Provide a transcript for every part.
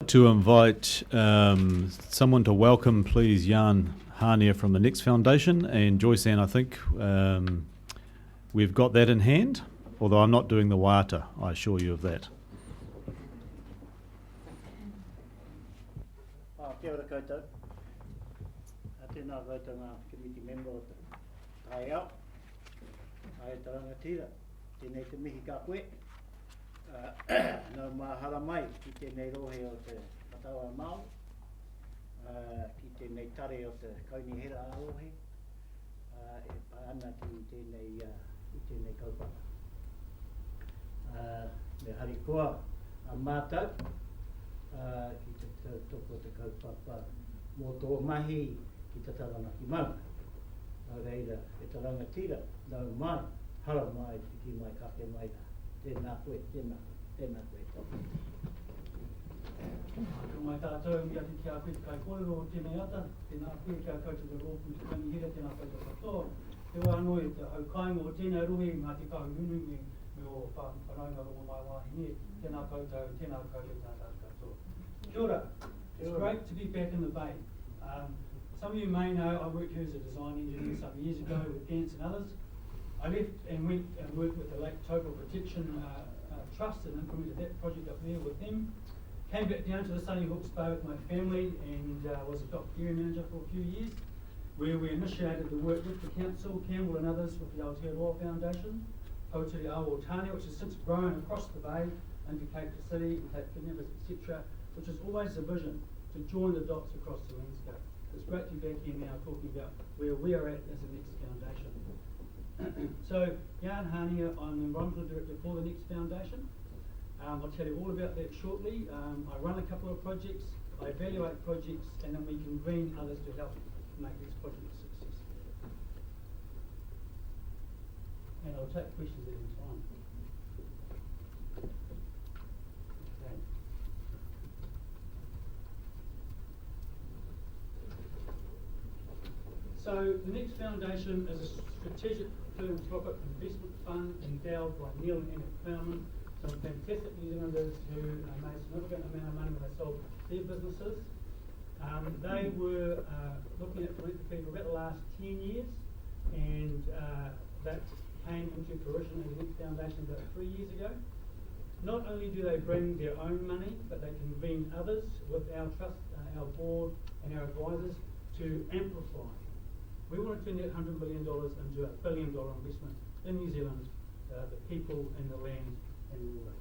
like to invite someone to welcome, please, Jan Hania from the Next Foundation, and Joyce Ann, I think we've got that in hand, although I'm not doing the waiata, I assure you of that. Kia ora koutou. Tēnā koutou ngā committee member o te tae au. Ai te rangatira, tēnei te mihi ka koe. Nau mahara mai ki tēnei rohe o te Mataua Māo, ki tēnei tare o te Kaunihera Ārohe, e pai ana ki tēnei kaupapa. Me harikoa a mātou, ki te toko te kaupapa mō tō mahi ki te taranaki mau. Nau reira, e te rangatira, nau mai, hara mai, whiki mai, kake mai na. Tēnā koe, tēnā koe tō. Ko mai tātou, mi ati kia koe te kai kōrero o tēnei ata, tēnā koe kia koutou te rōpū te Kaunihera, tēnā koutou katoa. Te wā anōi te haukainga o tēnei rohe, mā te kahungunu me o whanaunga rongo mai wāhine, tēnā koutou tātou katoa. Kia ora. It's great to be back in the Bay. Some of you may know I worked here as a design engineer some years ago with Ants and others. I left and went and worked with the Lake Taupo Protection Trust and implemented that project up there with them. Came back down to the sunny Hawke's Bay with my family and was a dock area manager for a few years, where we initiated the work with the council, Campbell and others with the Aotearoa Foundation, Hautiri Awa Tāne, which has since grown across the bay into Cape City, Cape Kidnappers, etc., which is always the vision, to join the dots across the landscape. It's great to be back here now talking about where we are at as the Next Foundation. So, Jan Hania, I'm the Environmental Director for the Next Foundation. I'll tell you all about that shortly. I run a couple of projects, I evaluate projects, and then we convene others to help make these projects successful. And I'll take questions at any time. Okay. So the Next Foundation is a strategic philanthropic investment fund endowed by Neil and Annette Plowman, some fantastic New Zealanders who made a significant amount of money when they sold their businesses. They were looking at philanthropy for about the last 10 years, and that came into fruition as the Next Foundation about 3 years ago. Not only do they bring their own money, but they convene others with our trust, our board and our advisors to amplify. We want to turn that $100 million into a $1 billion investment in New Zealand, the people and the land and the water.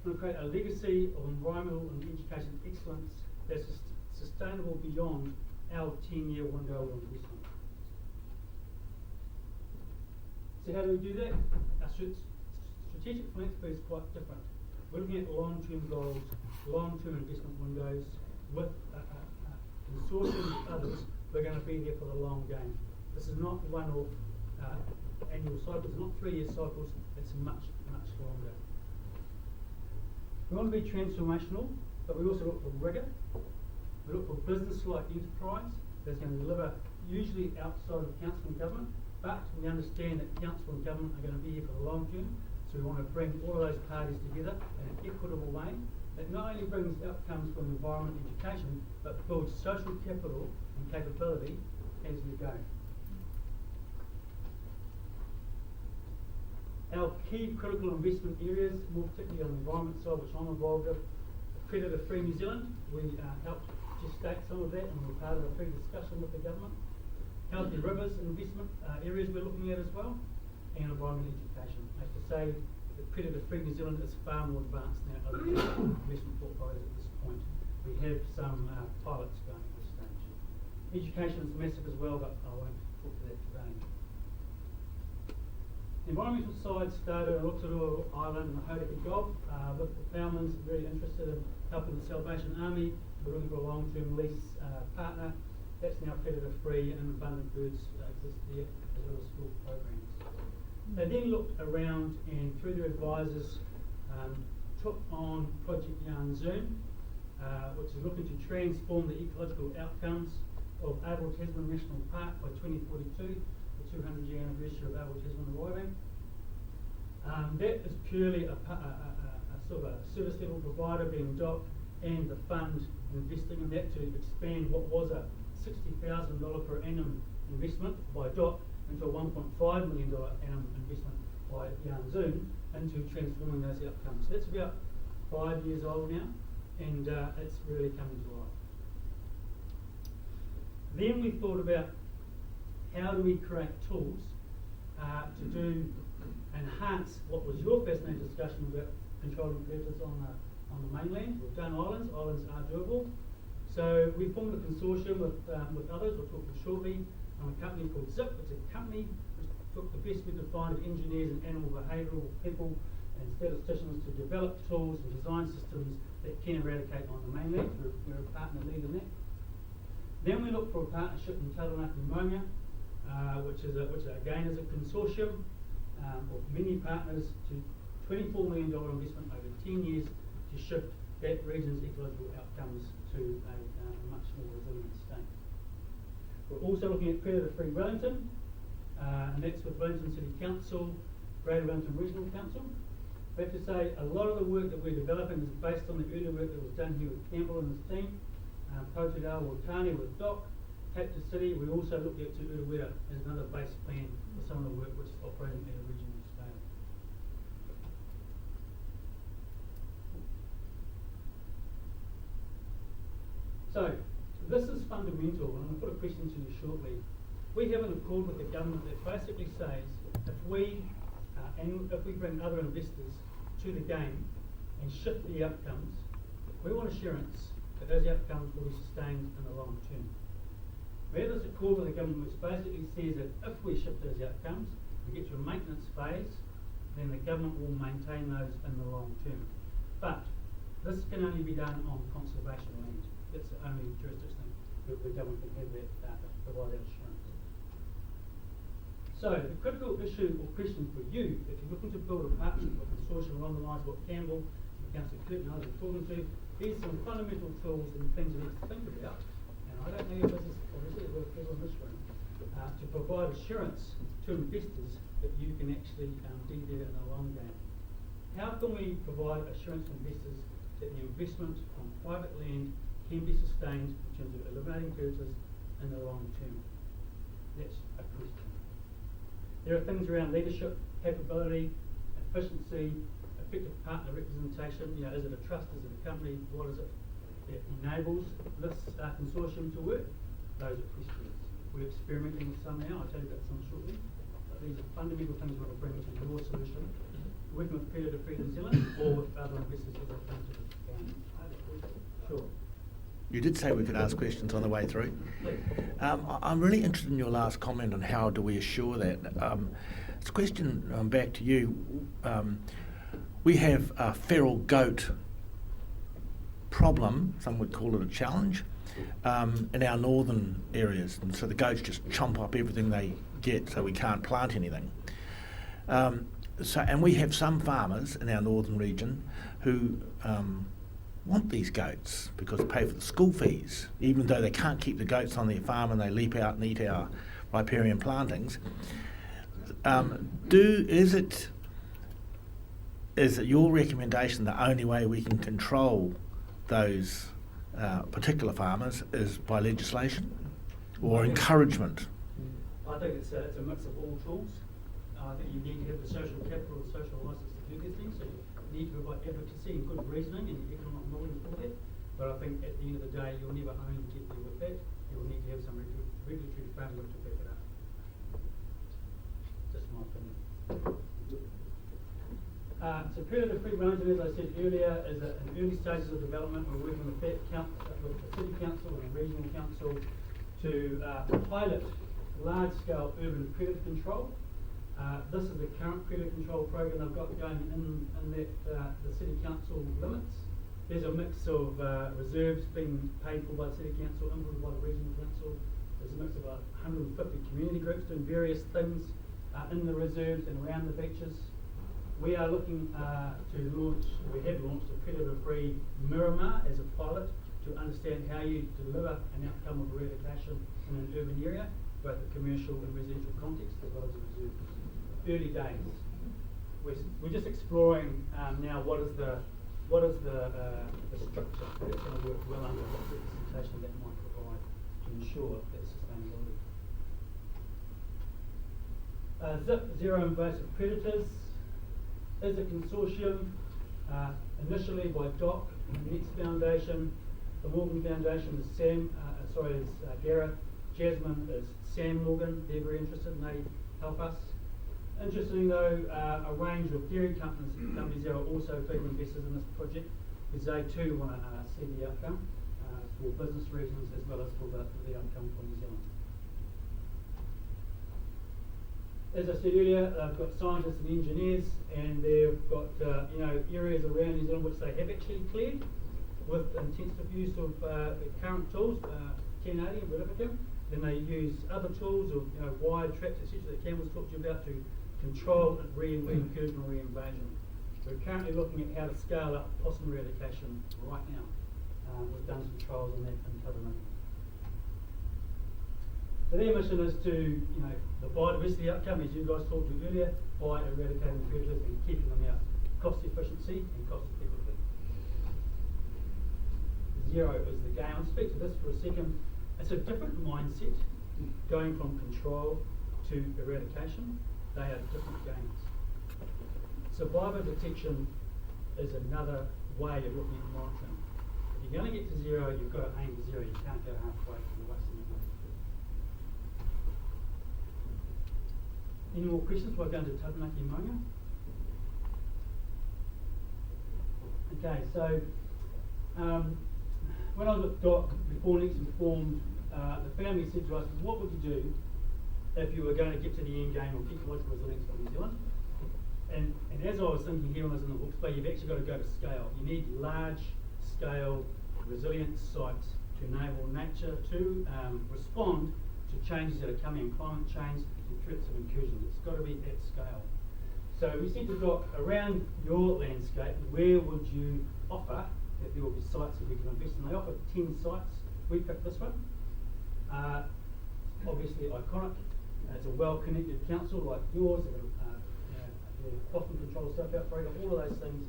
We want to create a legacy of environmental and education excellence that's sustainable beyond our 10-year window of investment. So how do we do that? Our strategic philanthropy is quite different. We're looking at long-term goals, long-term investment windows with consortium with others. We're going to be there for the long game. This is not one-off annual cycles, not 3-year cycles, it's much, much longer. We want to be transformational, but we also look for rigour. We look for business-like enterprise that's going to deliver usually outside of council and government, but we understand that council and government are going to be here for the long term, so we want to bring all of those parties together in an equitable way that not only brings outcomes from environment and education, but builds social capital and capability as we go. Our key critical investment areas, more particularly on the environment side, which I'm involved with, Predator Free New Zealand. We helped gestate some of that and we're part of a pre-discussion with the government. Healthy rivers investment areas we're looking at as well, and environmental education. I have to say that Predator Free New Zealand is far more advanced than other investment portfolios at this point. We have some pilots going at this stage. Education is massive as well, but I won't talk to that today. The environmental side started on Rotorua Island and the Hawke job with the Plowmans, very interested in helping the Salvation Army. We're looking for a long-term lease partner. That's now Predator Free, and Abundant Birds exist there, as well as school programs. They then looked around and through their advisors took on Project Yarn Zoom, which is looking to transform the ecological outcomes of Abel Tasman National Park by 2042, the 200-year anniversary of Abel Tasman arriving. That is purely a sort of a service level provider being DOC and the fund investing in that to expand what was a $60,000 per annum investment by DOC into a $1.5 million annum investment by Zoom into transforming those outcomes. So that's about 5 years old now, and it's really coming to life. Then we thought about how do we create tools to enhance what was your fascinating discussion about controlling predators on the mainland. We've done islands. Islands are doable. So we formed a consortium with others. We'll talk to shortly. A company called ZIP. It's a company which took the best we could find of engineers and animal behavioural people and statisticians to develop tools and design systems that can eradicate on the mainland. We're a partner lead in that. Then we looked for a partnership in Taranaki Maunga, which again is a consortium of many partners to $24 million investment over 10 years to shift that region's ecological outcomes to a much more resilient state. We're also looking at predator-free Wellington, and that's with Wellington City Council, Greater Wellington Regional Council. I have to say, a lot of the work that we're developing is based on the earlier work that was done here with Campbell and his team, Potudao Watani with DOC, Captain City. We also looked at Uruwera as another base plan for some of the work which is operating at a regional scale. So, this is fundamental, and I'm going to put a question to you shortly. We have an accord with the government that basically says if we bring other investors to the game and shift the outcomes, we want assurance that those outcomes will be sustained in the long term. We have this accord with the government which basically says that if we shift those outcomes, we get to a maintenance phase, then the government will maintain those in the long term. But this can only be done on conservation land. That's the only jurisdiction where the government can have that, provide that assurance. So the critical issue or question for you, if you're looking to build a partnership or consortium along the lines of what Campbell and Councillor Clinton and others are talking to, here's some fundamental tools and things you need to think about. And I don't know your business, obviously, we're people in this room, to provide assurance to investors that you can actually be there in the long game. How can we provide assurance to investors that the investment on private land can be sustained in terms of eliminating predators in the long term? That's a question. There are things around leadership, capability, efficiency, effective partner representation. Is it a trust? Is it a company? What is it that enables this consortium to work? Those are questions. We're experimenting with some now. I'll tell you about some shortly. But these are fundamental things we want to bring to your solution, working with Predator-Free New Zealand or with other investors as they come to this game. Sure. You did say we could ask questions on the way through. I'm really interested in your last comment on how do we assure that. It's a question back to you. We have a feral goat problem, some would call it a challenge, in our northern areas. And so the goats just chomp up everything they get, so we can't plant anything. And we have some farmers in our northern region who want these goats because they pay for the school fees, even though they can't keep the goats on their farm and they leap out and eat our riparian plantings. Is it your recommendation the only way we can control those particular farmers is by legislation or encouragement? I think it's a mix of all tools. I think you need to have the social capital, the social license to do these things. So you need to provide advocacy and good reasoning and economic knowledge for that. But I think at the end of the day, you'll never only get there with that. You'll need to have some regulatory framework to back it up. Just my opinion. So Predator-Free Wellington, as I said earlier, is in early stages of development. We're working with with the City Council and the Regional Council to pilot large-scale urban predator control. This is the current predator control program I've got going in that the City Council limits. There's a mix of reserves being paid for by the City Council, implemented by the Regional Council. There's a mix of 150 community groups doing various things in the reserves and around the beaches. We are looking we have launched a predator-free Miramar as a pilot to understand how you deliver an outcome of eradication in an urban area, both the commercial and residential context, as well as the reserve. Early days. We're just exploring now what is the what is the structure that's going to work well under what representation that might provide to ensure that sustainability. ZIP, Zero Invasive Predators, is a consortium initially by DOC and the Next Foundation. The Morgan Foundation is Gareth. Jasmine is Sam Morgan. They're very interested and they help us. Interestingly though, a range of dairy companies who are also big investors in this project, because they too want to see the outcome for business reasons as well as for the outcome for New Zealand. As I said earlier, they've got scientists and engineers, and they've got areas around New Zealand which they have actually cleared with intensive use of current tools, 1080 and Verificam. Then they use other tools of wide traps, etc. that Campbell's talked to you about to control incursion or reinvasion. We're currently looking at how to scale up possum eradication right now. We've done some trials on that in Taranaki. So their mission is to, the biodiversity outcome, as you guys talked to earlier, by eradicating predators and keeping them out, cost efficiency and cost effectively. Zero is the game. I'll speak to this for a second. It's a different mindset going from control to eradication. They are different games. Survivor detection is another way of looking at monitoring. If you're going to get to zero, you've got to aim for zero. You can't go halfway for the wasting of money. Any more questions before I go into Taranaki Maunga? Okay, so when I was at DOC before Next informed, the family said to us, what would you do if you were going to get to the end game of ecological resilience for New Zealand? And as I was thinking here when I was in the Hawke's Bay, you've actually got to go to scale. You need large scale resilient sites to enable nature to respond to changes that are coming in climate change and threats of incursion. It's got to be at scale. So we said to DOC, around your landscape, where would you offer that there will be sites that we can invest in? They offer 10 sites. We picked this one. Obviously iconic. It's a well-connected council like yours, possum control, self-outbreak, all of those things.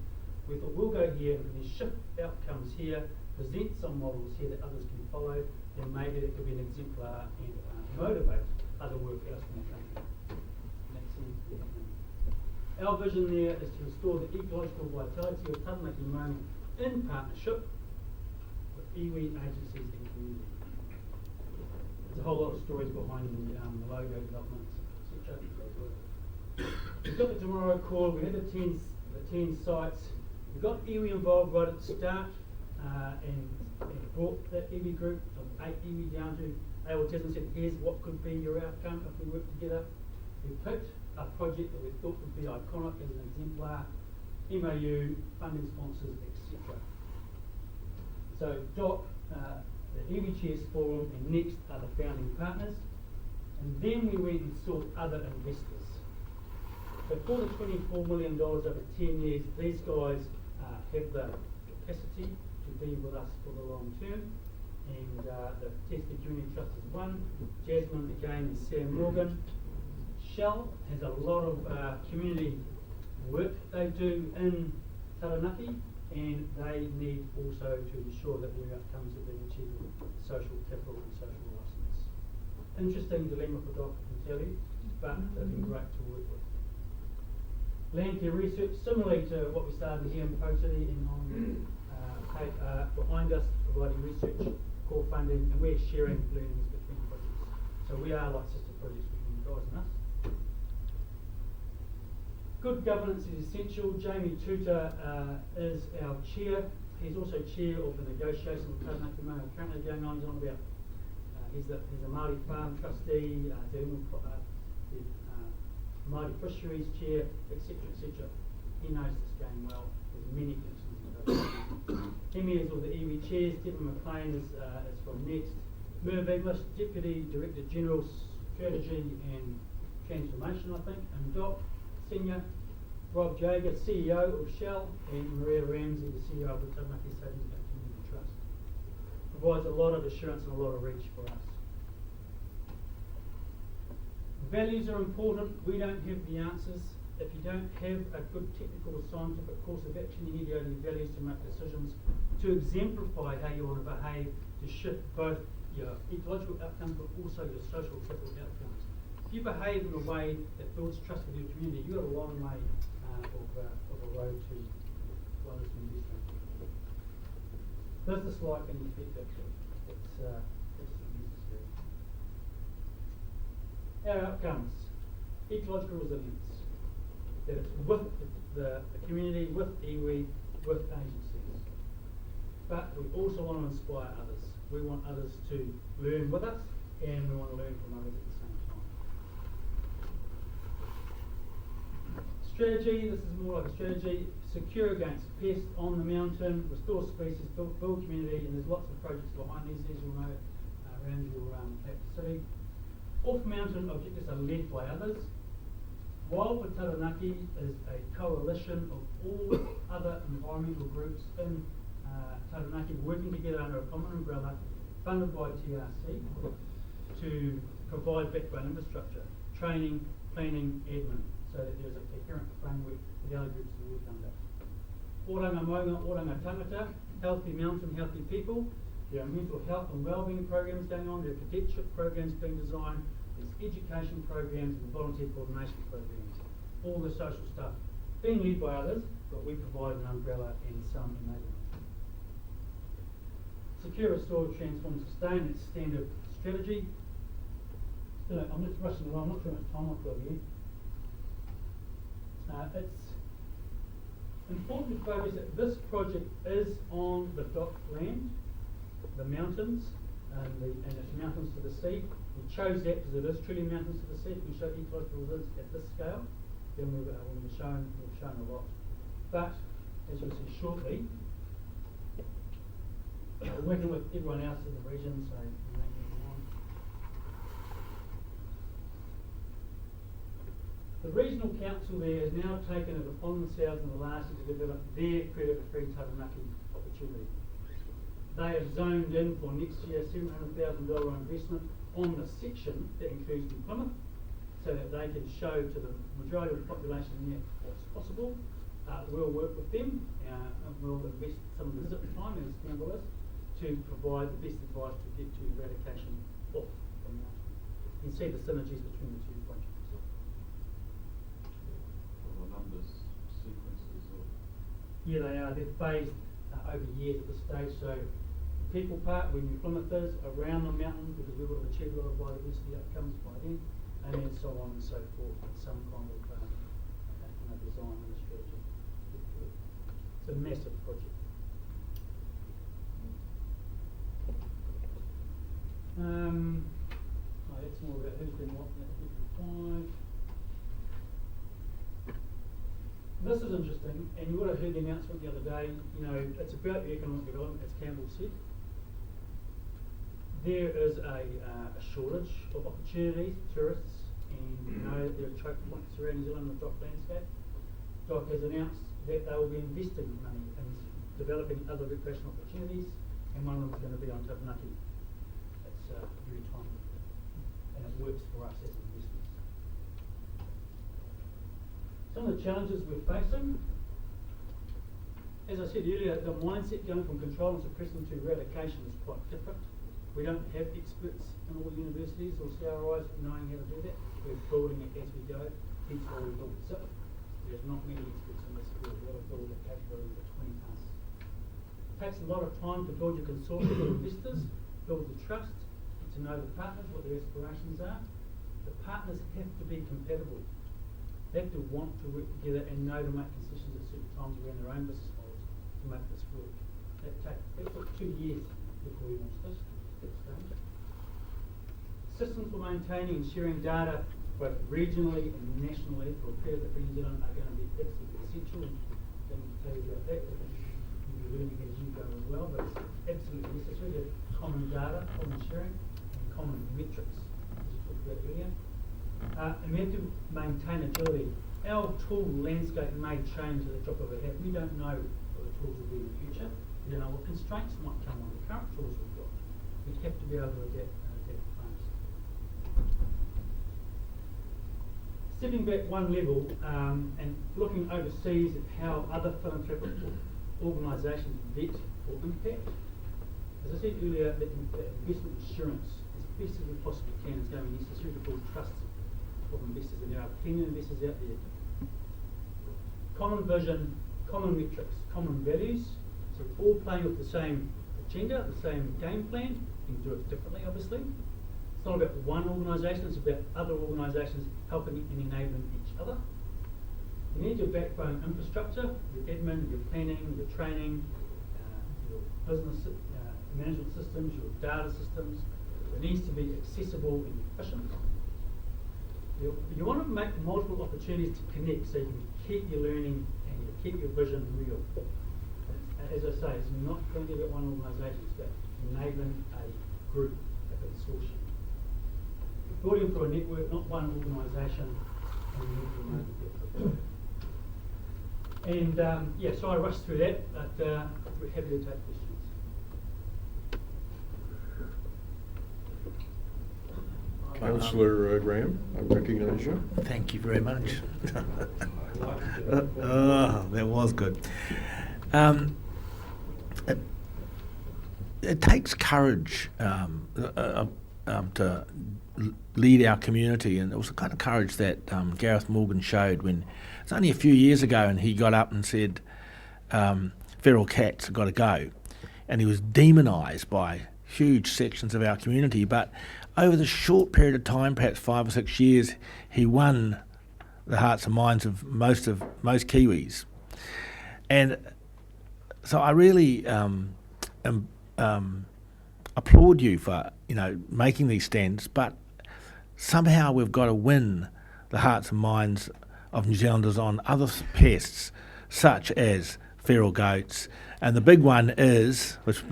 We thought we'll go here and then shift outcomes here, present some models here that others can follow, then maybe that could be an exemplar and motivate other work elsewhere in the country. And that seems to be happening. Our vision there is to restore the ecological vitality of Taranaki Maunga in partnership with iwi agencies and community. There's a whole lot of stories behind the logo developments, etc. We've got the tomorrow call. We had the 10 sites. We got iwi involved right at the start, and brought that iwi group of 8 iwi down to AOTES and said, here's what could be your outcome if we work together. We picked a project that we thought would be iconic as an exemplar, MOU, funding sponsors, etc. So DOC, the iwi Chairs Forum, and Next are the founding partners. And then we went and sought other investors. So for the $24 million over 10 years, these guys have the capacity to be with us for the long term. And the Tested Community Trust is one. Jasmine, again, and Sam Morgan. Shell has a lot of community work they do in Taranaki, and they need also to ensure that their outcomes are being achieved with social capital and social license. Interesting dilemma for DOC, I can tell you, but they've been great to work with. Landcare research, similarly to what we started here in Potiri and on behind us, providing research, core funding, and we're sharing learnings between projects. So we are like sister projects between you guys and us. Good governance is essential. Jamie Tuta is our chair. He's also chair of the negotiations with Taranaki Maunga currently going on. He's on about. He's a Māori farm trustee, dealing with the Māori fisheries chair, etc., etc. He knows this game well. There's many connections. Hemi is all the iwi chairs. Devon McLean is from Next. Merv English, Deputy Director General Strategy and Transformation, I think, and DOC. Senior, Rob Jager, CEO of Shell, and Maria Ramsey, the CEO of the Taranaki Savings Bank Community Trust. Provides a lot of assurance and a lot of reach for us. Values are important. We don't have the answers. if you don't have a good technical or scientific course of action, you need to go to your values to make decisions to exemplify how you want to behave to shift both your ecological outcomes but also your social capital outcomes. If you behave in a way that builds trust with your community, you've got a long way of a road to others to invest in. This is like an effective. It's necessary. Our outcomes: ecological resilience. That it's with the community, with iwi, with agencies. But we also want to inspire others. We want others to learn with us, and we want to learn from others at the same time. Strategy: this is more like a strategy. Secure against pests on the mountain, restore species, build community, and there's lots of projects behind these, as you'll know, around your city. Off-mountain objectives are led by others. Wild for Taranaki is a coalition of all other environmental groups in Taranaki working together under a common umbrella funded by TRC to provide backbone infrastructure, training, planning, admin, so that there's a coherent framework for the other groups to work under. Oranga Maunga, Oranga Tangata, healthy mountain, healthy people. There are mental health and wellbeing programs going on, there are cadetship programs being designed, there's education programs and volunteer coordination programs. All the social stuff being led by others, but we provide an umbrella and some enablement. Secure, restore, transform, sustain, it's standard strategy. I'm just rushing along, I'm not sure how much time I've got here. It's important to focus that this project is on the dock land, the mountains, and it's mountains to the sea. We chose that because it is truly mountains to the sea. If we show ecological resilience at this scale, then we've shown a lot. But as you'll see shortly, we're working with everyone else in the region, so we won't move on. The regional council there has now taken it upon themselves in the last year to develop their predator-free Taranaki opportunity. They have zoned in for next year $700,000 investment on the section that includes New Plymouth, so that they can show to the majority of the population there what's possible. We'll work with them and we'll invest some of the zip time, as Campbell is, to provide the best advice to get to eradication off the mountain. You can see the synergies between the two projects. Or numbers, sequences, or Yeah, they are. They're phased over years at this stage. So the people part, where New Plymouth is, around the mountain, because we would have achieved a lot of biodiversity outcomes by then, and then so on and so forth, with some kind of design and strategy. It's a massive project. That's more about who's been what in that 5. This is interesting, and you would have heard the announcement the other day. You know, it's about the economic development, as Campbell said. There is a shortage of opportunities, tourists, and you know that there are choke points around New Zealand in the dock landscape. DOC has announced that they will be investing money in developing other recreational opportunities, and one of them is going to be on Taranaki. It's very timely, and it works for us as investors. Some of the challenges we're facing, as I said earlier, the mindset going from control and suppression to eradication is quite different. We don't have experts in all universities or CRIs knowing how to do that. We're building it as we go, hence why we built ZIP. There's not many experts in this field. We've got to build a capability between us. It takes a lot of time to build your consortium of investors, build the trust, get to know the partners, what their aspirations are. The partners have to be compatible. They have to want to work together and know to make concessions at certain times around their own business models to make this work. It took 2 years before we launched this. Systems for maintaining and sharing data both regionally and nationally for Predator Free New Zealand are going to be absolutely essential. I can tell you about that. You'll be learning as you go as well, but it's absolutely necessary to have common data, common sharing, and common metrics, as you talked about earlier. And we have to maintain agility. Our tool landscape may change at the drop of a hat. We don't know what the tools will be in the future. We don't know what constraints might come on the current tools we've got. We have to be able to adapt fast. stepping back one level and looking overseas at how other philanthropic organisations vet for impact. As I said earlier, that investment assurance, as best as we possibly can, is going to be necessary to build trust of investors, and there are plenty of investors out there. Common vision, common metrics, common values, so we're all playing with the same agenda, the same game plan. You can do it differently, obviously. It's not about one organisation, it's about other organisations helping and enabling each other. You need your backbone infrastructure, your admin, your planning, your training, your business management systems, your data systems. It needs to be accessible and efficient. You want to make multiple opportunities to connect so you can keep your learning and you keep your vision real. As I say, it's not going to be about one organisation, it's about enabling a group, a consortium. Building for a network, not one organisation, and you need to remain effective. And yeah, so I rushed through that, but we're happy to take questions. Councillor Graham, I recognise you. Thank you very much. Oh, that was good. It takes courage to lead our community, and it was the kind of courage that Gareth Morgan showed when it's only a few years ago, and he got up and said, "Feral cats have got to go," and he was demonised by huge sections of our community. But over the short period of time, perhaps 5 or 6 years, he won the hearts and minds of most Kiwis. And so I really applaud you for making these stands, but somehow we've got to win the hearts and minds of New Zealanders on other pests such as feral goats. And the big one is, which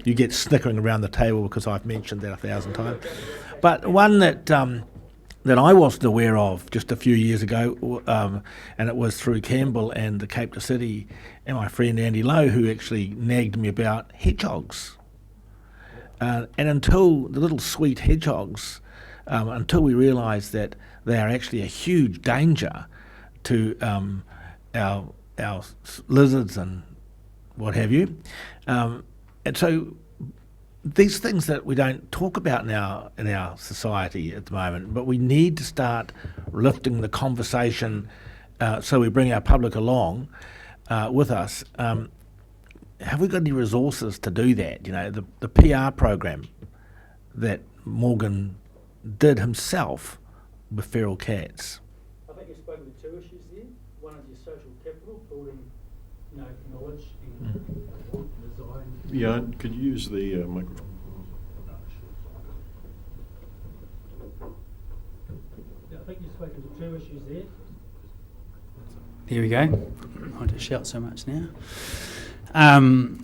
you get snickering around the table because I've mentioned that 1,000 times, but one that I wasn't aware of just a few years ago, and it was through Campbell and the Cape to City and my friend Andy Lowe, who actually nagged me about hedgehogs. And until the little sweet hedgehogs, until we realised that they are actually a huge danger to our lizards and what have you. And so these things that we don't talk about now in our society at the moment, but we need to start lifting the conversation so we bring our public along with us. Have we got any resources to do that? The PR program that Morgan did himself with feral cats. I think you've spoken to two issues there. One is your social capital, building knowledge and design. Yeah, could you use the microphone? Yeah, I think you've spoken to two issues there. There we go. I don't shout so much now.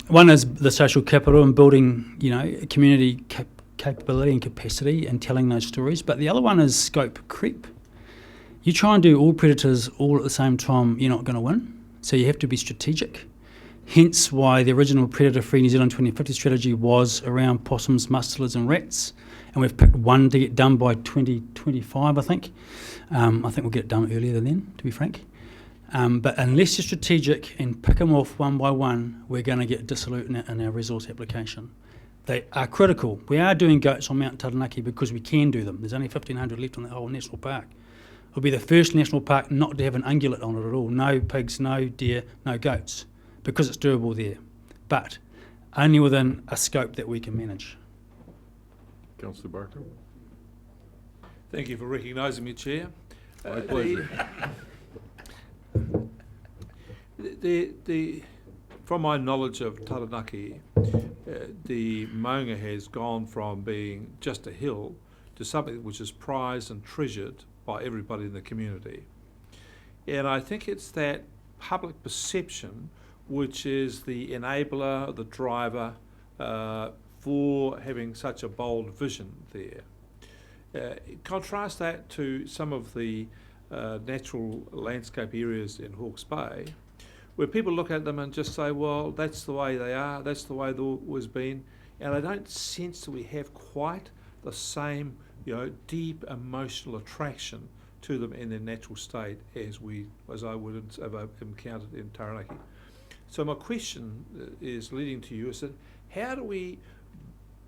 One is the social capital and building, community capability and capacity and telling those stories. But the other one is scope creep. You try and do all predators all at the same time, you're not going to win. So you have to be strategic. Hence why the original Predator-Free New Zealand 2050 strategy was around possums, mustelids and rats. And we've picked one to get done by 2025, I think. I think we'll get it done earlier than then, to be frank. But unless you're strategic and pick them off one by one, we're going to get dissolute in our resource application. They are critical. We are doing goats on Mount Taranaki because we can do them. There's only 1,500 left on the whole national park. It'll be the first national park not to have an ungulate on it at all. No pigs, no deer, no goats, because it's doable there. But only within a scope that we can manage. Councillor Barker. Thank you for recognising me, Chair. My pleasure. From my knowledge of Taranaki, the maunga has gone from being just a hill to something which is prized and treasured by everybody in the community. And I think it's that public perception which is the enabler, the driver for having such a bold vision there. Contrast that to some of the natural landscape areas in Hawke's Bay, where people look at them and just say, well, that's the way they are, that's the way they've always been, and I don't sense that we have quite the same deep emotional attraction to them in their natural state as I would have encountered in Taranaki. So my question is leading to you is that how do we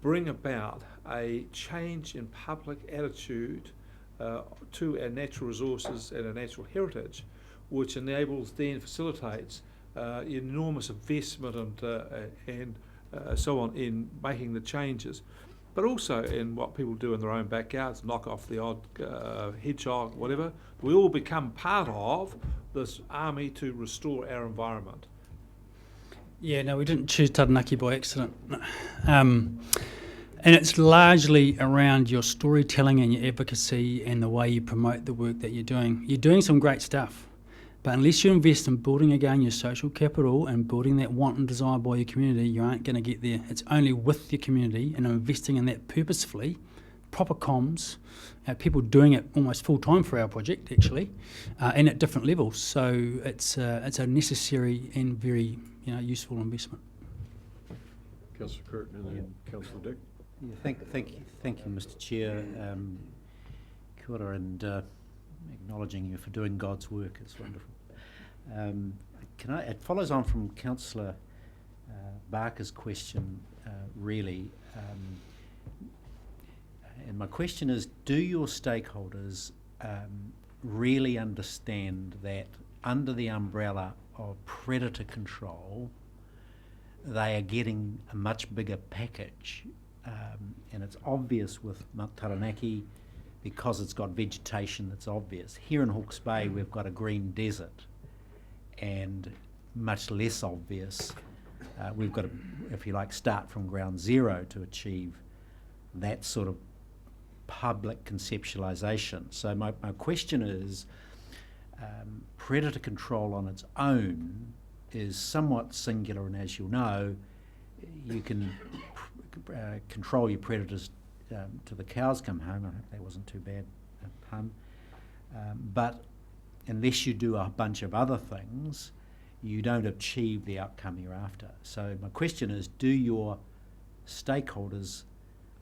bring about a change in public attitude to our natural resources and our natural heritage, which enables then facilitates enormous investment and so on in making the changes, but also in what people do in their own backyards, knock off the odd hedgehog, whatever. We all become part of this army to restore our environment. Yeah, no, we didn't choose Taranaki by accident. And it's largely around your storytelling and your advocacy and the way you promote the work that you're doing. You're doing some great stuff, but unless you invest in building again your social capital and building that want and desire by your community, you aren't going to get there. It's only with your community and investing in that purposefully, proper comms, people doing it almost full time for our project actually, and at different levels. So it's a necessary and very useful investment. Councillor Curtin and then Councillor Dick. Yeah, thank you, Mr. Chair. Kia ora, and acknowledging you for doing God's work. It's wonderful. It follows on from Councillor Barker's question, really. And my question is, do your stakeholders really understand that under the umbrella of predator control, they are getting a much bigger package? And it's obvious with Taranaki because it's got vegetation that's obvious. Here in Hawke's Bay we've got a green desert, and much less obvious. We've got to, if you like, start from ground zero to achieve that sort of public conceptualisation. So my question is, predator control on its own is somewhat singular, and as you'll know, you can control your predators till the cows come home. I hope that wasn't too bad a pun. But unless you do a bunch of other things, you don't achieve the outcome you're after. So my question is, do your stakeholders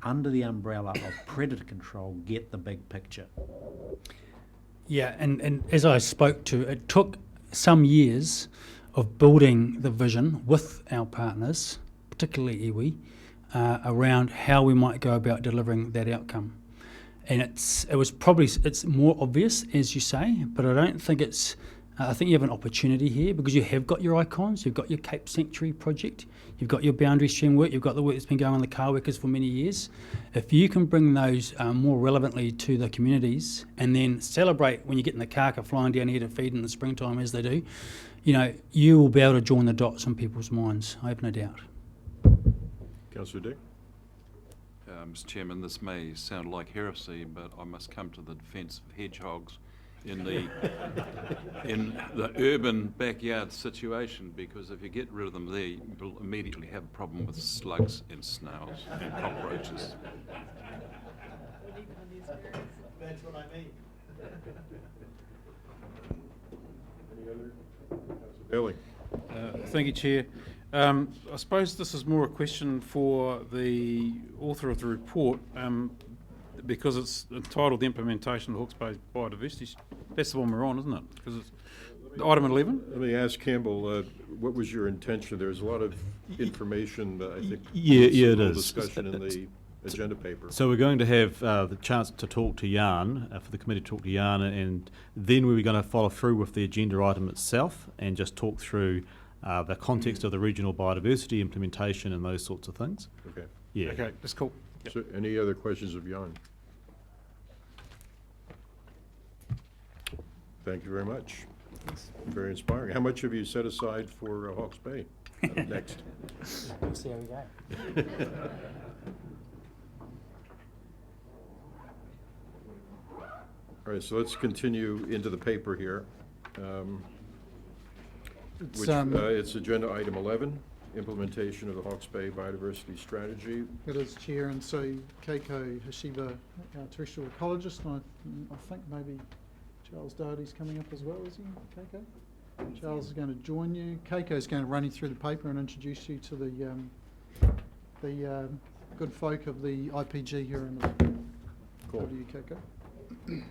under the umbrella of predator control get the big picture? Yeah, and as I spoke to, it took some years of building the vision with our partners, particularly iwi, around how we might go about delivering that outcome. And it's more obvious, as you say, but I don't think it's, I think you have an opportunity here because you have got your icons, you've got your Cape Sanctuary project, you've got your boundary stream work, you've got the work that's been going on the car workers for many years. If you can bring those more relevantly to the communities and then celebrate when you get in the kaka flying down here to feed in the springtime as they do, you will be able to join the dots in people's minds, I have no doubt. Councillor Dick. Mr. Chairman, this may sound like heresy, but I must come to the defence of hedgehogs in the urban backyard situation, because if you get rid of them there, you'll immediately have a problem with slugs and snails and cockroaches. That's what I mean. Any other? Councillor Bailey. Thank you, Chair. I suppose this is more a question for the author of the report, because it's entitled The Implementation of Hawke's Bay Biodiversity. That's the one we're on, isn't it? Because it's item 11. Let me ask Campbell, what was your intention? There's a lot of information, I think. Yeah, it some is. discussion in the agenda paper. So we're going to have the chance to talk to Jan, for the committee to talk to Jan, and then we're going to follow through with the agenda item itself and just talk through the context of the regional biodiversity implementation and those sorts of things. Okay. Yeah. Okay, that's cool. Yep. So any other questions of Jan? Thank you very much. Very inspiring. How much have you set aside for Hawke's Bay next? We'll see how we go. All right, so let's continue into the paper here. It's agenda item 11, implementation of the Hawke's Bay Biodiversity Strategy. It is, Chair, and so Keiko Hashiba, our terrestrial ecologist, and I think maybe Charles Doherty's coming up as well, is he, Keiko? Charles is going to join you. Keiko's going to run you through the paper and introduce you to the good folk of the IPG here in the Cool. Over to you, Keiko.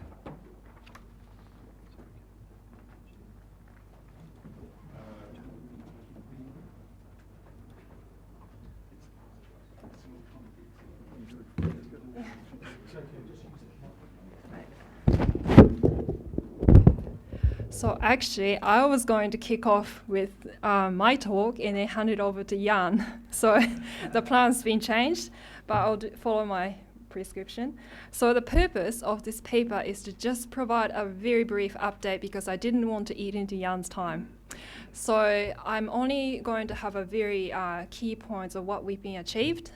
okay, just use it. So actually, I was going to kick off with my talk and then hand it over to Jan. So the plan's been changed, but I'll follow my prescription. So the purpose of this paper is to just provide a very brief update because I didn't want to eat into Jan's time. So I'm only going to have a very key points of what we've been achieved.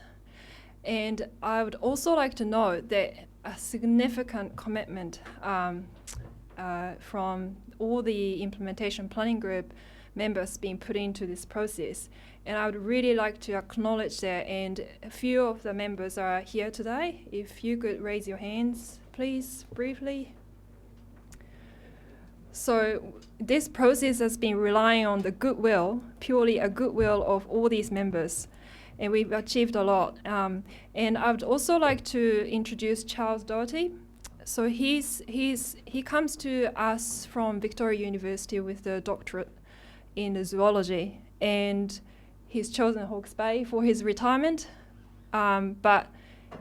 And I would also like to note that a significant commitment from all the implementation planning group members being put into this process. And I would really like to acknowledge that, and a few of the members are here today. If you could raise your hands, please, briefly. So this process has been relying on the goodwill, purely a goodwill of all these members, and we've achieved a lot. And I would also like to introduce Charles Doherty. So he comes to us from Victoria University with a doctorate in zoology, and he's chosen Hawke's Bay for his retirement, but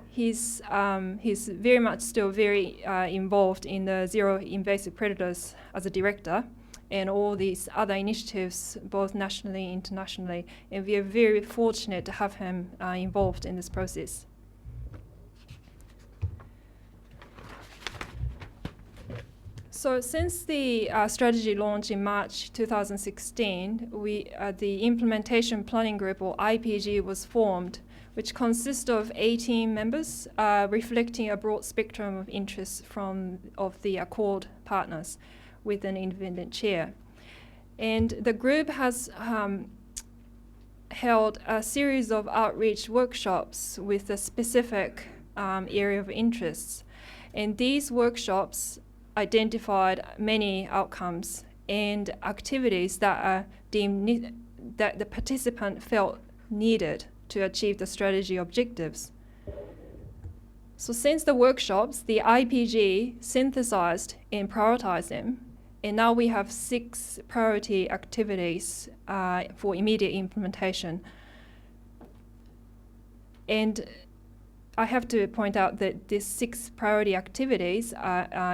he's very much still very involved in the zero invasive predators as a director and all these other initiatives, both nationally and internationally. And we are very fortunate to have him involved in this process. So since the strategy launch in March 2016, the Implementation Planning Group, or IPG, was formed, which consists of 18 members, reflecting a broad spectrum of interests of the Accord partners, with an independent chair. And the group has held a series of outreach workshops with a specific area of interests. And these workshops identified many outcomes and activities that are deemed that the participant felt needed to achieve the strategy objectives. So since the workshops, the IPG synthesized and prioritized them, and now we have 6 priority activities for immediate implementation. And I have to point out that these 6 priority activities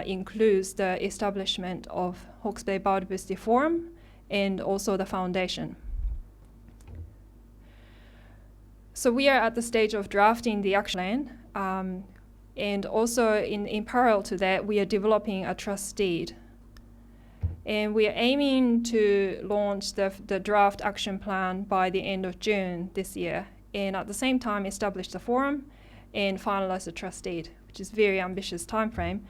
includes the establishment of Hawke's Bay Biodiversity Forum and also the foundation. So we are at the stage of drafting the action plan, and also in parallel to that, we are developing a trust deed. And we are aiming to launch the draft action plan by the end of June this year, and at the same time establish the forum and finalise the trust deed, which is a very ambitious time frame,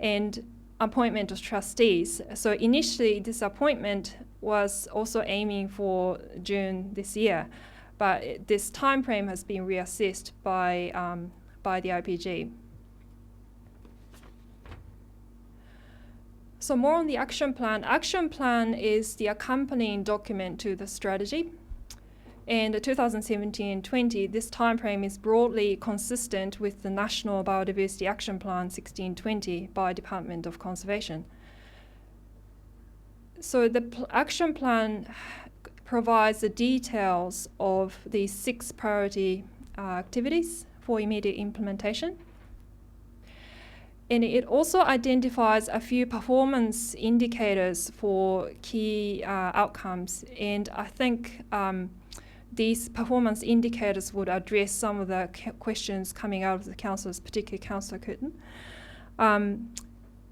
and appointment of trustees. So initially, this appointment was also aiming for June this year, but this time frame has been reassessed by the IPG. So more on the action plan. Action plan is the accompanying document to the strategy. And 2017-20, this time frame is broadly consistent with the National Biodiversity Action Plan 1620 by Department of Conservation. So the action plan provides the details of the 6 priority activities for immediate implementation. And it also identifies a few performance indicators for key outcomes. And I think these performance indicators would address some of the questions coming out of the councillors, particularly Councillor Curtin.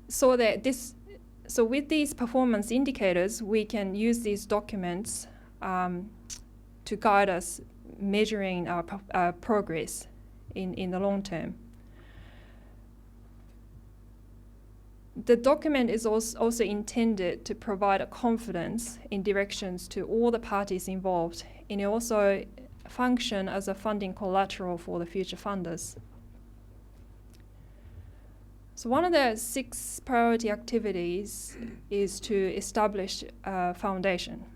So with these performance indicators, we can use these documents to guide us measuring our progress in the long term. The document is also intended to provide a confidence in directions to all the parties involved, and it also function as a funding collateral for the future funders. So one of the 6 priority activities is to establish a foundation.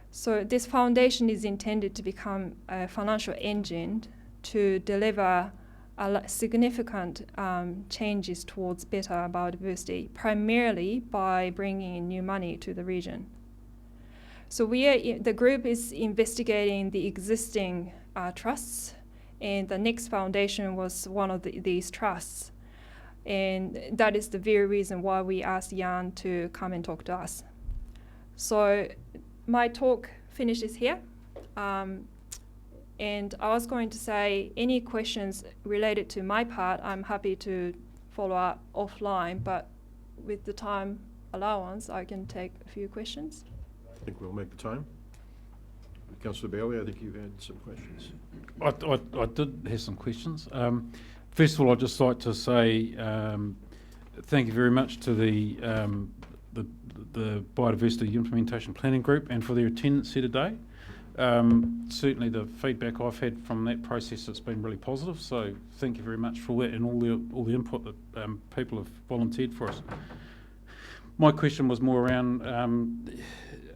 So this foundation is intended to become a financial engine to deliver significant changes towards better biodiversity, primarily by bringing in new money to the region. So the group is investigating the existing trusts and the Next Foundation was one of these trusts. And that is the very reason why we asked Jan to come and talk to us. So my talk finishes here. And I was going to say, any questions related to my part, I'm happy to follow up offline, but with the time allowance, I can take a few questions. I think we'll make the time. Councillor Bailey, I think you had some questions. I did have some questions. First of all, I'd just like to say thank you very much to the Biodiversity Implementation Planning Group and for their attendance here today. Certainly the feedback I've had from that process has been really positive, so thank you very much for that and all the input that people have volunteered for us. My question was more around,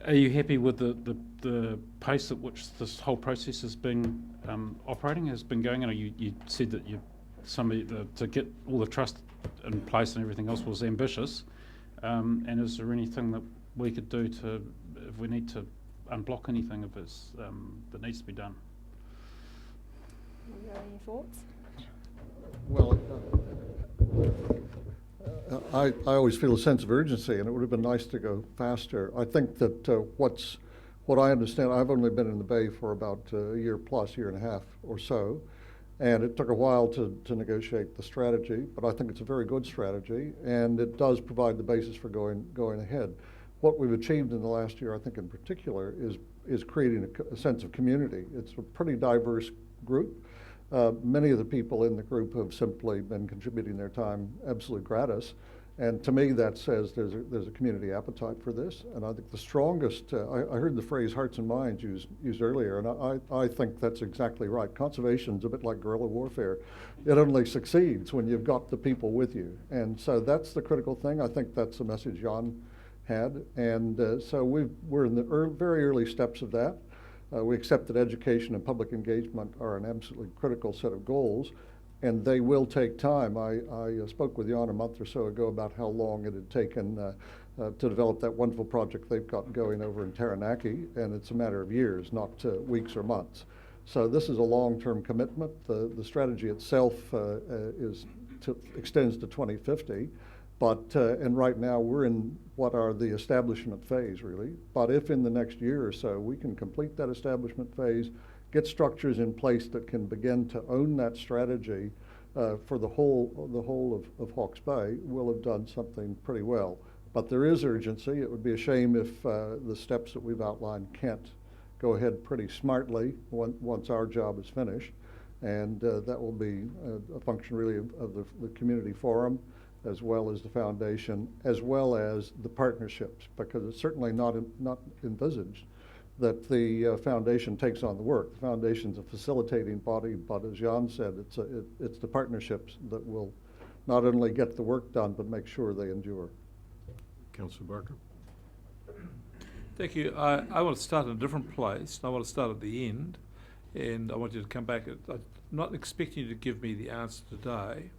are you happy with the pace at which this whole process has been operating, has been going? I know you said that to get all the trust in place and everything else was ambitious, and is there anything that we could do if we need to unblock anything that needs to be done? You have any thoughts? Well, I always feel a sense of urgency, and it would have been nice to go faster. I think that what I understand, I've only been in the Bay for about a year and a half or so, and it took a while to negotiate the strategy, but I think it's a very good strategy, and it does provide the basis for going ahead. What we've achieved in the last year, I think in particular, is creating a sense of community. It's a pretty diverse group. Many of the people in the group have simply been contributing their time absolutely gratis, and to me that says there's a community appetite for this. And I think the strongest, I heard the phrase hearts and minds used earlier, and I think that's exactly right. Conservation's a bit like guerrilla warfare. It only succeeds when you've got the people with you, and so that's the critical thing. I think that's the message Jan had, and so we're in the very early steps of that. We accept that education and public engagement are an absolutely critical set of goals, and they will take time. I spoke with Jan a month or so ago about how long it had taken to develop that wonderful project they've got going over in Taranaki, and it's a matter of years, not weeks or months. So this is a long-term commitment. The strategy itself extends to 2050. But, and right now we're in what are the establishment phase, really. But if in the next year or so we can complete that establishment phase, get structures in place that can begin to own that strategy for the whole of Hawke's Bay, we'll have done something pretty well. But there is urgency. It would be a shame if the steps that we've outlined can't go ahead pretty smartly once our job is finished. And that will be a function really of the community forum, as well as the foundation, as well as the partnerships, because it's certainly not envisaged that the foundation takes on the work. The foundation's a facilitating body, but as Jan said, it's the partnerships that will not only get the work done, but make sure they endure. Councillor Barker. Thank you. I want to start in a different place. I want to start at the end, and I want you to come back. I'm not expecting you to give me the answer today,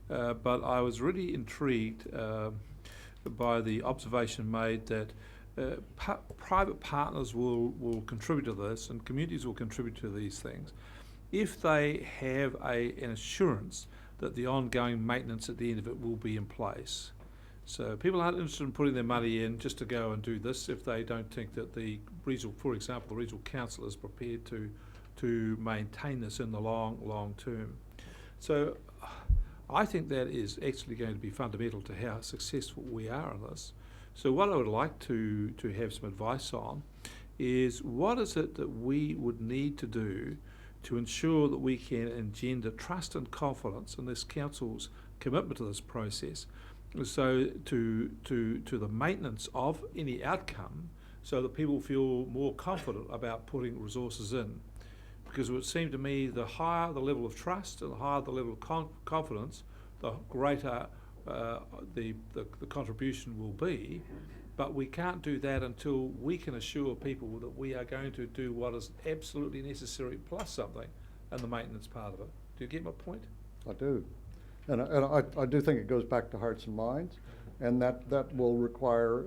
but I was really intrigued by the observation made that private partners will contribute to this and communities will contribute to these things if they have an assurance that the ongoing maintenance at the end of it will be in place. So people aren't interested in putting their money in just to go and do this if they don't think that the regional, for example, the regional council is prepared to maintain this in the long term. So I think that is actually going to be fundamental to how successful we are in this. So what I would like to have some advice on is what is it that we would need to do to ensure that we can engender trust and confidence in this council's commitment to this process, so to the maintenance of any outcome, so that people feel more confident about putting resources in. Because it would seem to me the higher the level of trust and the higher the level of confidence, the greater the contribution will be. But we can't do that until we can assure people that we are going to do what is absolutely necessary plus something in the maintenance part of it. Do you get my point? I do. And I do think it goes back to hearts and minds, and that will require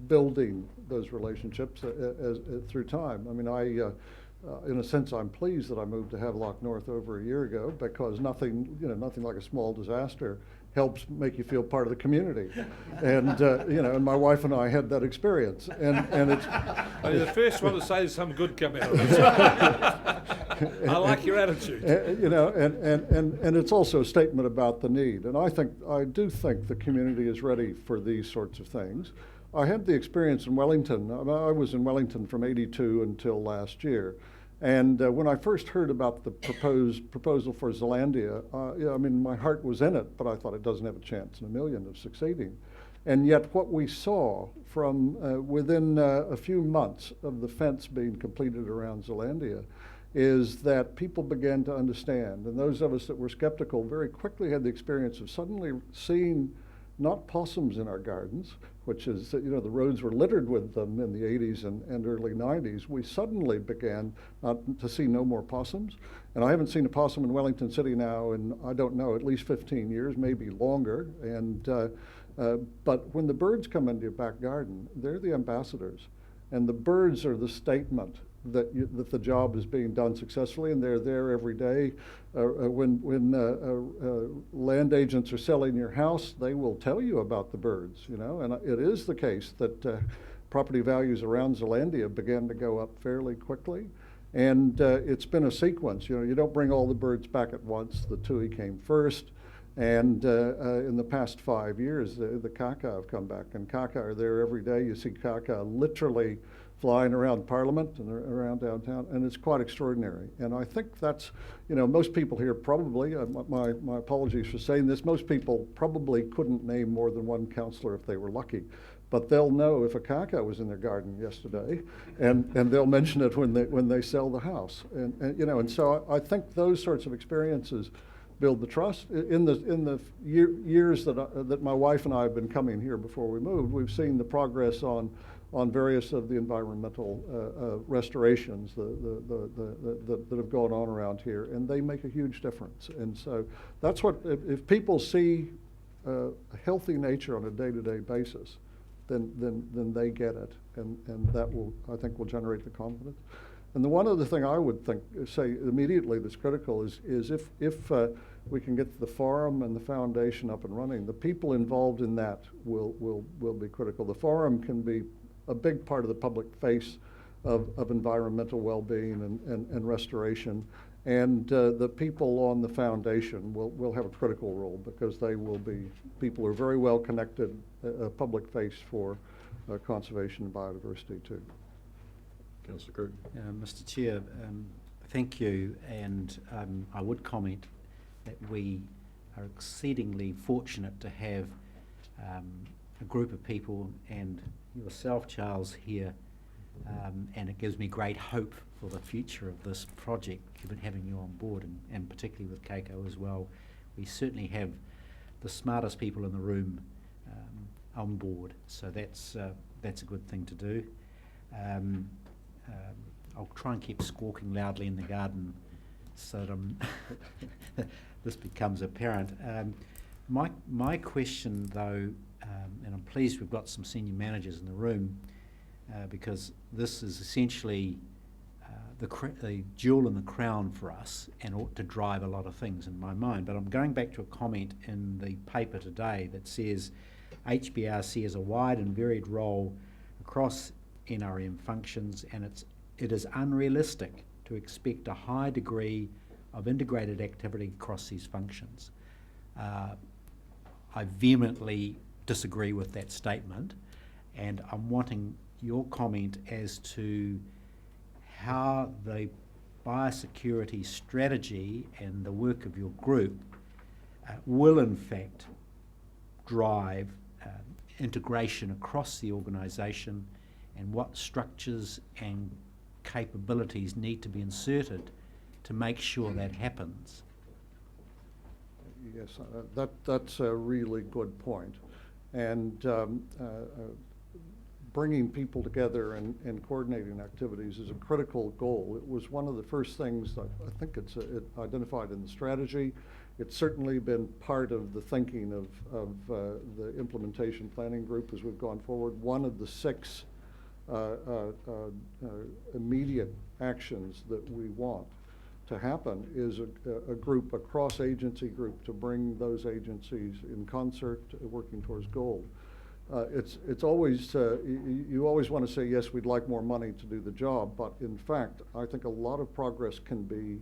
building those relationships through time. I mean, in a sense, I'm pleased that I moved to Havelock North over a year ago, because nothing like a small disaster helps make you feel part of the community. And, and my wife and I had that experience. And it's... You're the first one to say some good come out of it. I like your attitude. And it's also a statement about the need. And I do think the community is ready for these sorts of things. I had the experience in Wellington. I was in Wellington from '82 until last year. And when I first heard about the proposal for Zealandia, my heart was in it, but I thought it doesn't have a chance in a million of succeeding. And yet what we saw from within a few months of the fence being completed around Zealandia is that people began to understand. And those of us that were skeptical very quickly had the experience of suddenly seeing not possums in our gardens, which is, the roads were littered with them in the 80s and early 90s. We suddenly began to see no more possums. And I haven't seen a possum in Wellington City now in, I don't know, at least 15 years, maybe longer. And but when the birds come into your back garden, they're the ambassadors. And the birds are the statement that the job is being done successfully, and they're there every day. When land agents are selling your house, they will tell you about the birds, and it is the case that property values around Zealandia began to go up fairly quickly, and it's been a sequence. You don't bring all the birds back at once. The tui came first, and in the past 5 years, the kaka have come back, and kaka are there every day. You see kaka literally flying around Parliament and around downtown, and it's quite extraordinary. And I think that's, most people here probably, my apologies for saying this, most people probably couldn't name more than one councillor if they were lucky. But they'll know if a kaka was in their garden yesterday, and they'll mention it when they sell the house. And so I think those sorts of experiences build the trust. In the years that my wife and I have been coming here before we moved, we've seen the progress on various of the environmental restorations that have gone on around here, and they make a huge difference. And so that's what, if people see a healthy nature on a day-to-day basis, then they get it, and that will, I think, will generate the confidence. And the one other thing I would say immediately that's critical is if we can get the forum and the foundation up and running, the people involved in that will be critical. The forum can be a big part of the public face of environmental well-being and restoration. And the people on the foundation will have a critical role, because they will be people who are very well connected, a public face for conservation and biodiversity too. Councillor Kirk. Mr. Chair, thank you. And I would comment that we are exceedingly fortunate to have a group of people, and yourself, Charles, here, and it gives me great hope for the future of this project, given having you on board, and particularly with Keiko as well. We certainly have the smartest people in the room on board, so that's a good thing to do. I'll try and keep squawking loudly in the garden so that this becomes apparent. My question, though, and I'm pleased we've got some senior managers in the room, because this is essentially the jewel in the crown for us, and ought to drive a lot of things in my mind. But I'm going back to a comment in the paper today that says HBRC has a wide and varied role across NRM functions, and it is unrealistic to expect a high degree of integrated activity across these functions. I vehemently disagree with that statement, and I'm wanting your comment as to how the biosecurity strategy and the work of your group will in fact drive integration across the organisation, and what structures and capabilities need to be inserted to make sure that happens. Yes, that's a really good point. And bringing people together and coordinating activities is a critical goal. It was one of the first things that I think it identified in the strategy. It's certainly been part of the thinking of the implementation planning group as we've gone forward. One of the 6 immediate actions that we want to happen is a group, a cross-agency group, to bring those agencies in concert, working towards goals. It's always, you always want to say, yes, we'd like more money to do the job, but in fact, I think a lot of progress can be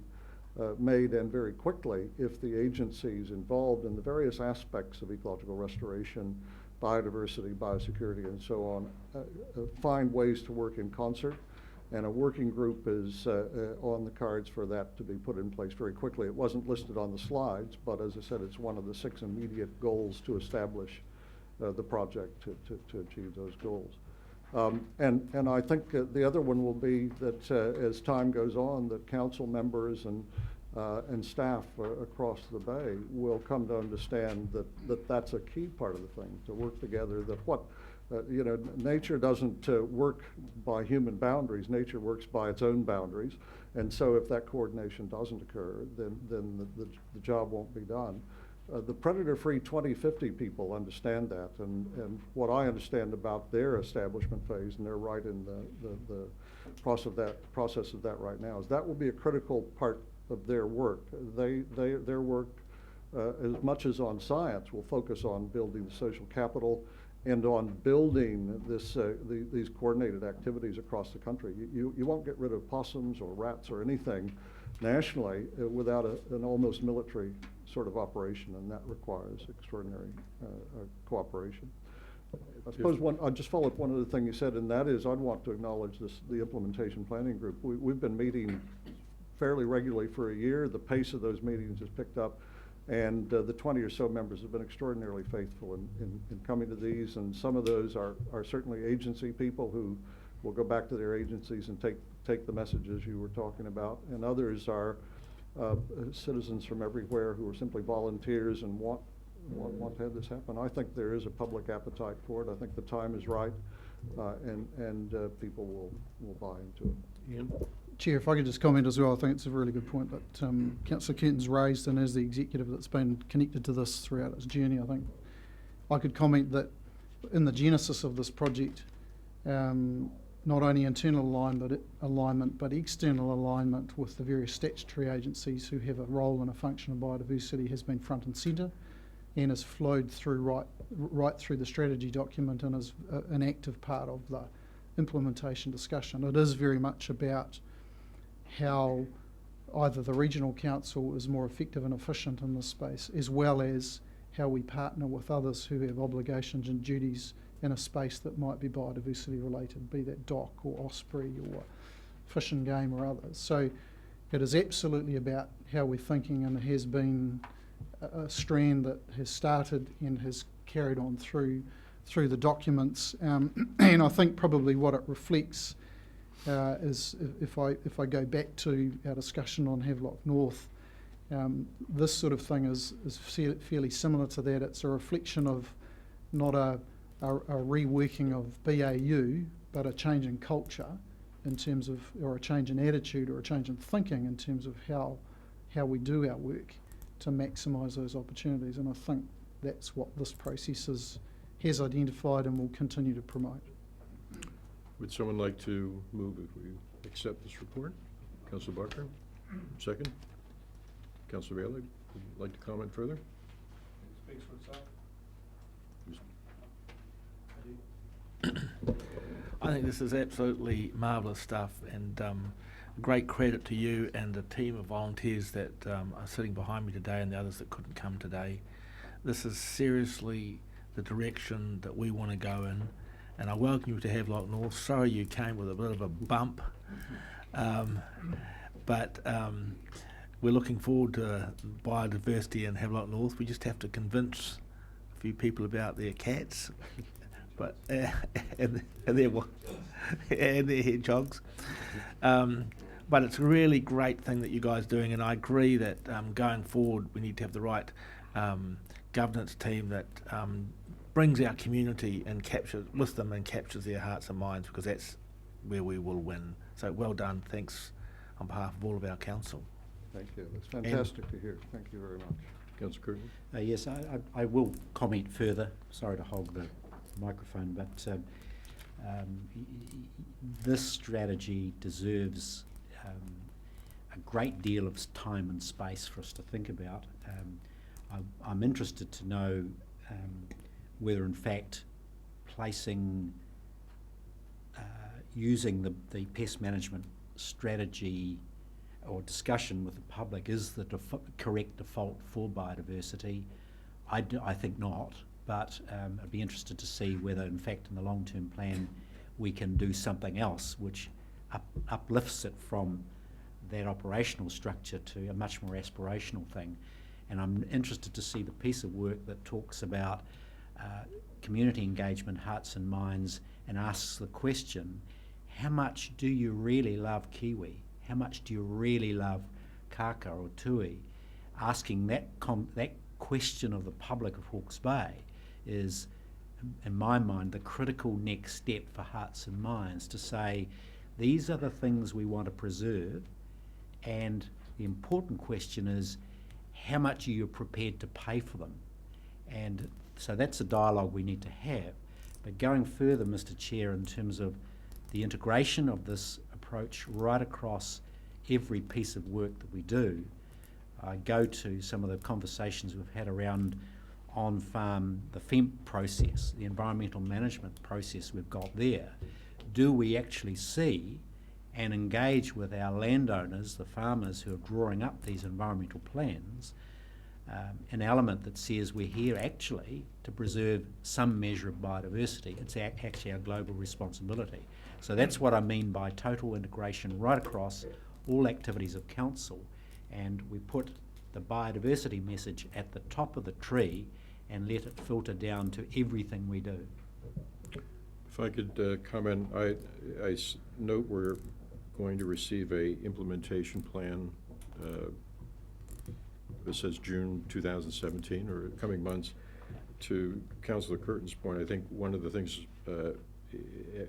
made, and very quickly, if the agencies involved in the various aspects of ecological restoration, biodiversity, biosecurity, and so on, find ways to work in concert. And a working group is on the cards for that to be put in place very quickly. It wasn't listed on the slides, but as I said, it's one of the 6 immediate goals to establish the project to achieve those goals. And I think the other one will be that as time goes on, that council members and staff across the Bay will come to understand that that's a key part of the thing, to work together, that you know, nature doesn't work by human boundaries. Nature works by its own boundaries. And so if that coordination doesn't occur, then the job won't be done. The predator-free 2050 people understand that, and what I understand about their establishment phase, and they're right in the process of that right now, is that will be a critical part of their work. Their work, as much as on science, will focus on building the social capital and on building these coordinated activities across the country. You won't get rid of possums or rats or anything nationally without an almost military sort of operation, and that requires extraordinary cooperation. I suppose I'll just follow up one other thing you said, and that is I'd want to acknowledge the implementation planning group. We've been meeting fairly regularly for a year. The pace of those meetings has picked up, and the 20 or so members have been extraordinarily faithful in coming to these, and some of those are certainly agency people who will go back to their agencies and take the messages you were talking about, and others are citizens from everywhere who are simply volunteers and want to have this happen. I think there is a public appetite for it. I think the time is right, and people will buy into it. Ian? Chair, if I could just comment as well, I think it's a really good point that Councillor Kenton's raised, and as the executive that's been connected to this throughout its journey, I think I could comment that in the genesis of this project, not only internal alignment, but external alignment with the various statutory agencies who have a role and a function of biodiversity has been front and centre, and has flowed through right through the strategy document, and is an active part of the implementation discussion. It is very much about how either the regional council is more effective and efficient in this space, as well as how we partner with others who have obligations and duties in a space that might be biodiversity related, be that DOC or Osprey or Fish and Game or others. So it is absolutely about how we're thinking, and it has been a strand that has started and has carried on through the documents. And I think probably what it reflects is, if I go back to our discussion on Havelock North, this sort of thing is fairly similar to that. It's a reflection of not a reworking of BAU, but a change in culture in terms of, or a change in attitude, or a change in thinking in terms of how we do our work to maximise those opportunities. And I think that's what this process has identified and will continue to promote. Would someone like to move if we accept this report? Councillor Barker, second. Councillor Bailey, would you like to comment further? It speaks for itself. I think this is absolutely marvellous stuff, and great credit to you and the team of volunteers that are sitting behind me today, and the others that couldn't come today. This is seriously the direction that we want to go in, and I welcome you to Havelock North. Sorry you came with a bit of a bump, but we're looking forward to biodiversity in Havelock North. We just have to convince a few people about their cats. But and their hedgehogs, but it's a really great thing that you guys are doing, and I agree that going forward we need to have the right governance team that brings our community and captures with them and captures their hearts and minds, because that's where we will win. So well done. Thanks on behalf of all of our council. Thank you. It's fantastic to hear. Thank you very much. Councillor Curtin? Yes, I will comment further. Sorry to hog the microphone, but This strategy deserves a great deal of time and space for us to think about. I'm interested to know whether in fact placing, using the pest management strategy or discussion with the public is the correct default for biodiversity. I think not, but I'd be interested to see whether in fact in the long-term plan we can do something else which uplifts it from that operational structure to a much more aspirational thing. And I'm interested to see the piece of work that talks about community engagement, hearts and minds, and asks the question, how much do you really love Kiwi? How much do you really love Kaka or Tui? Asking that question of the public of Hawke's Bay is, in my mind, the critical next step for hearts and minds to say, these are the things we want to preserve, and the important question is, how much are you prepared to pay for them? And so that's a dialogue we need to have. But going further, Mr. Chair, in terms of the integration of this approach right across every piece of work that we do, I go to some of the conversations we've had around on-farm, the FEMP process, the environmental management process we've got there. Do we actually see and engage with our landowners, the farmers who are drawing up these environmental plans, an element that says we're here actually to preserve some measure of biodiversity. It's actually our global responsibility. So that's what I mean by total integration right across all activities of council, and we put the biodiversity message at the top of the tree and let it filter down to everything we do. If I could comment, I note we're going to receive a implementation plan. This says June 2017, or coming months. To Councillor Curtin's point, I think one of the things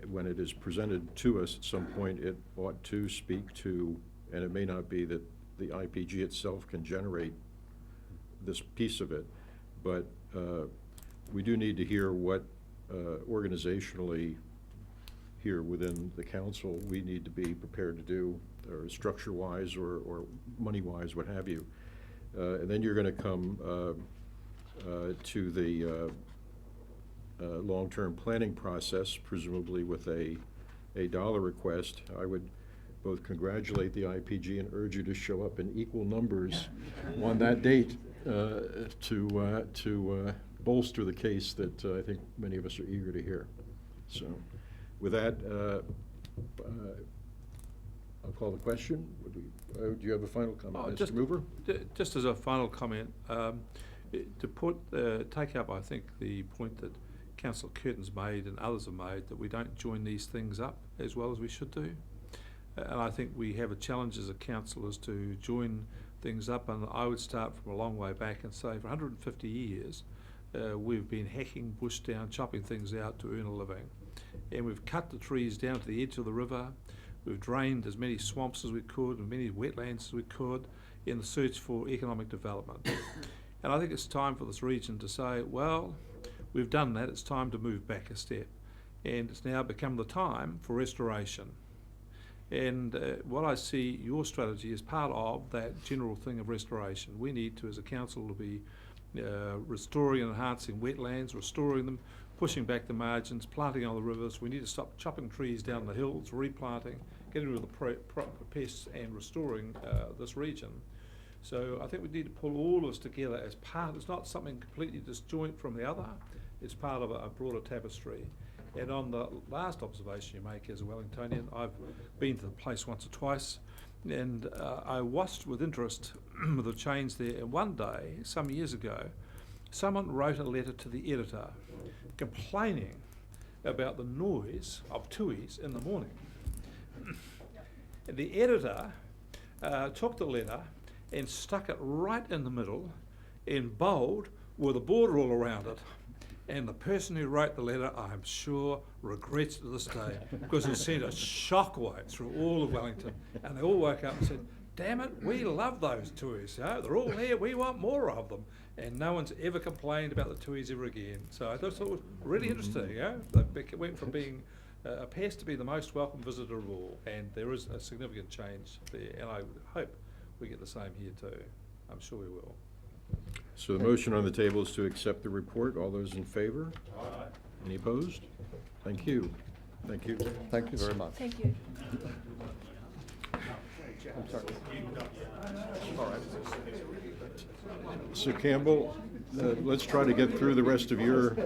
when it is presented to us at some point, it ought to speak to, and it may not be that the IPG itself can generate this piece of it, but we do need to hear what organizationally here within the council we need to be prepared to do, or structure-wise or money-wise, what have you. And then you're going to come to the long-term planning process, presumably with a dollar request. I would both congratulate the IPG and urge you to show up in equal numbers on that date to bolster the case that I think many of us are eager to hear. So with that, I'll call the question. Do you have a final comment, Mr. Mover? Just as a final comment, to take up, I think, the point that Councillor Curtin's made and others have made, that we don't join these things up as well as we should do. And I think we have a challenge as a councillors to join things up, and I would start from a long way back and say for 150 years we've been hacking bush down, chopping things out to earn a living. And we've cut the trees down to the edge of the river. We've drained as many swamps as we could and many wetlands as we could in the search for economic development. And I think it's time for this region to say, well, we've done that, it's time to move back a step. And it's now become the time for restoration. And what I see your strategy is part of that general thing of restoration. We need to, as a council, to be restoring and enhancing wetlands, restoring them, pushing back the margins, planting on the rivers. We need to stop chopping trees down the hills, replanting, getting rid of the pests and restoring this region. So I think we need to pull all of us together as part. It's not something completely disjoint from the other. It's part of a broader tapestry. And on the last observation you make as a Wellingtonian, I've been to the place once or twice, and I watched with interest the change there. And one day, some years ago, someone wrote a letter to the editor complaining about the noise of tuis in the morning. And the editor took the letter and stuck it right in the middle in bold with a border all around it. And the person who wrote the letter, I'm sure, regrets it to this day, because it sent a shockwave through all of Wellington. And they all woke up and said, damn it, we love those tuis. They're all here, we want more of them. And no one's ever complained about the tuis ever again. So I just thought it was really interesting. They went from being appears to be the most welcome visitor of all, and there is a significant change there, and I would hope we get the same here too. I'm sure we will. So the motion on the table is to accept the report. All those in favour? Aye. Any opposed? Thank you. Thank you. Thank you very much. Thank you. I'm sorry. All right. So Campbell, let's try to get through the rest of your.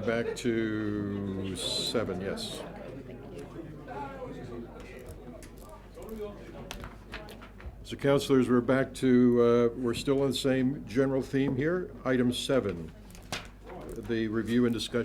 Back to 7, yes. So councillors, we're back to, we're still on the same general theme here. Item 7, the review and discussion